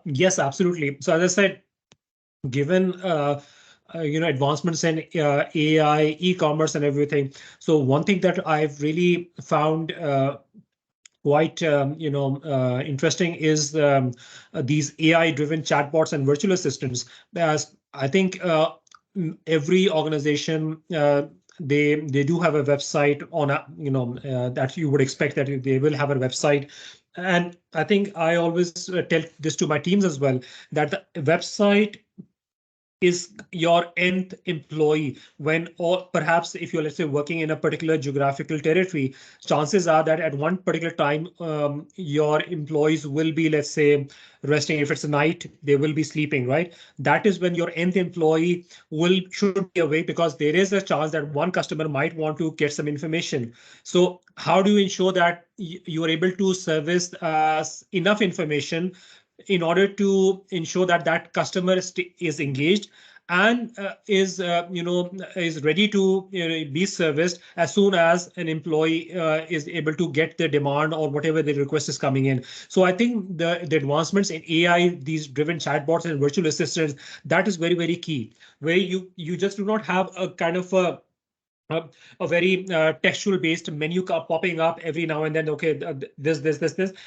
Yes, absolutely. So as I said, given advancements in AI, e-commerce, and everything. So one thing that I've really found quite interesting is these AI-driven chatbots and virtual assistants. As I think every organization they do have a website on a that you would expect that they will have a website. And I think I always tell this to my teams as well, that the website is your nth employee. When, or perhaps if you're, let's say, working in a particular geographical territory, chances are that at one particular time your employees will be, let's say, resting. If it's a night, they will be sleeping, right? That is when your nth employee will should be awake, because there is a chance that one customer might want to get some information. So how do you ensure that you are able to service enough information in order to ensure that that customer is engaged and is ready to be serviced as soon as an employee is able to get the demand or whatever the request is coming in. So I think the advancements in AI, these driven chatbots and virtual assistants, that is very, very key, where you just do not have a kind of a very textual based menu popping up every now and then. Okay, this.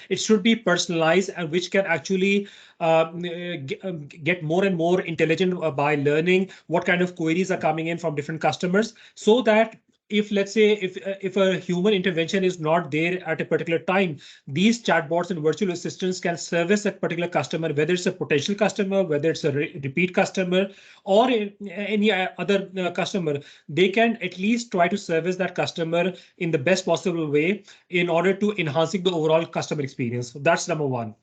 It should be personalized, and which can actually get more and more intelligent by learning what kind of queries are coming in from different customers, so that if, let's say, if a human intervention is not there at a particular time, these chatbots and virtual assistants can service a particular customer, whether it's a potential customer, whether it's a repeat customer, or any other customer. They can at least try to service that customer in the best possible way in order to enhancing the overall customer experience. So that's number one.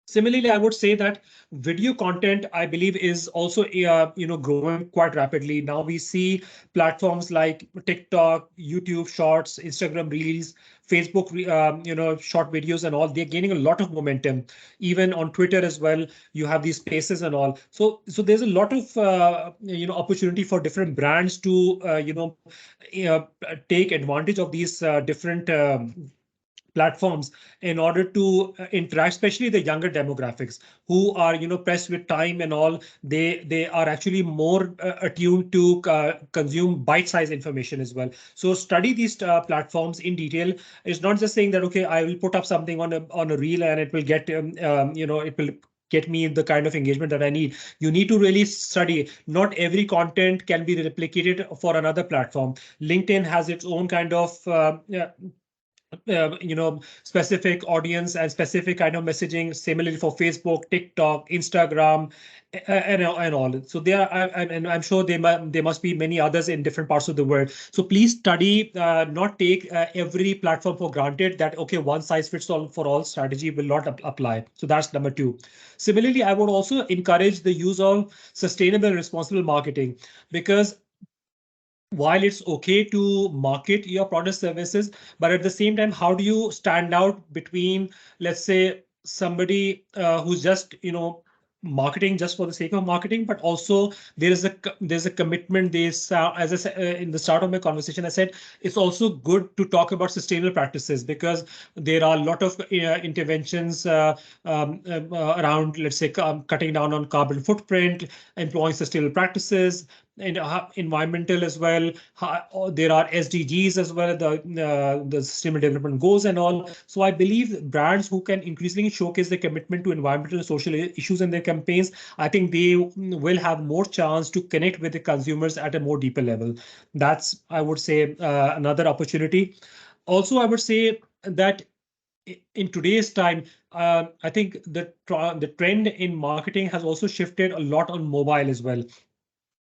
Similarly, I would say that video content, I believe, is also growing quite rapidly. Now we see platforms like TikTok, YouTube Shorts, Instagram Reels, Facebook, short videos and all. They're gaining a lot of momentum. Even on Twitter as well, you have these spaces and all. So there's a lot of opportunity for different brands to take advantage of these different platforms in order to interact, especially the younger demographics who are pressed with time and all. They are actually more attuned to consume bite-sized information as well. So study these platforms in detail. It's not just saying that, okay, I will put up something on a reel and it will get it will get me the kind of engagement that I need. You need to really study. Not every content can be replicated for another platform. LinkedIn has its own kind of specific audience and specific kind of messaging. Similarly for Facebook, TikTok, Instagram, and all. So there are, and I'm sure there must be many others in different parts of the world. So please study, not take every platform for granted that, okay, one size fits all for all strategy will not apply. So that's number two. Similarly, I would also encourage the use of sustainable and responsible marketing, because while it's okay to market your product services, but at the same time, how do you stand out between, let's say, somebody who's just marketing just for the sake of marketing, but also there's a commitment. As I said in the start of my conversation, I said it's also good to talk about sustainable practices, because there are a lot of interventions around, let's say, cutting down on carbon footprint, employing sustainable practices, and environmental as well. There are SDGs as well, the Sustainable Development Goals and all. So I believe brands who can increasingly showcase their commitment to environmental and social issues in their campaigns, I think they will have more chance to connect with the consumers at a more deeper level. That's, I would say, another opportunity. Also, I would say that in today's time, I think the trend in marketing has also shifted a lot on mobile as well.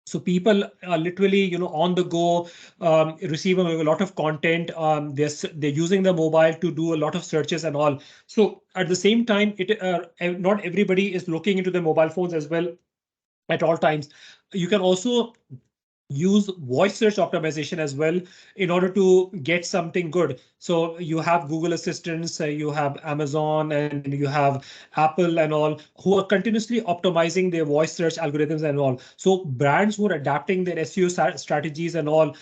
So people are literally, on the go, receiving a lot of content. They're using the mobile to do a lot of searches and all. So at the same time, not everybody is looking into their mobile phones as well at all times. You can also use voice search optimization as well in order to get something good. So you have Google Assistants, you have Amazon, and you have Apple and all who are continuously optimizing their voice search algorithms and all. So brands who are adapting their SEO strategies and all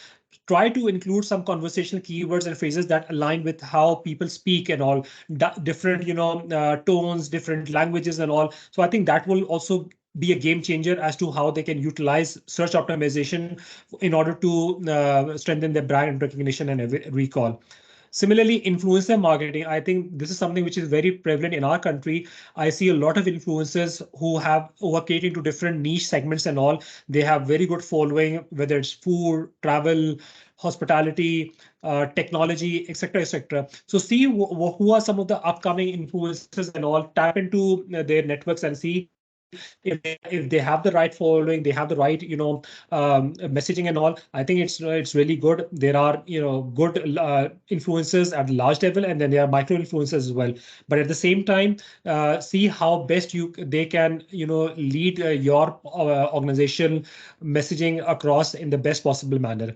try to include some conversational keywords and phrases that align with how people speak and all, different tones, different languages and all. So I think that will also be a game changer as to how they can utilize search optimization in order to strengthen their brand recognition and recall. Similarly, influencer marketing, I think this is something which is very prevalent in our country. I see a lot of influencers who are catering to different niche segments and all. They have very good following, whether it's food, travel, hospitality, technology, etc., etc. So see who are some of the upcoming influencers and all. Tap into their networks and see if they have the right following, they have the right messaging and all. I think it's really good. There are good influencers at large level, and then there are micro influencers as well. But at the same time, see how best they can lead your organization messaging across in the best possible manner.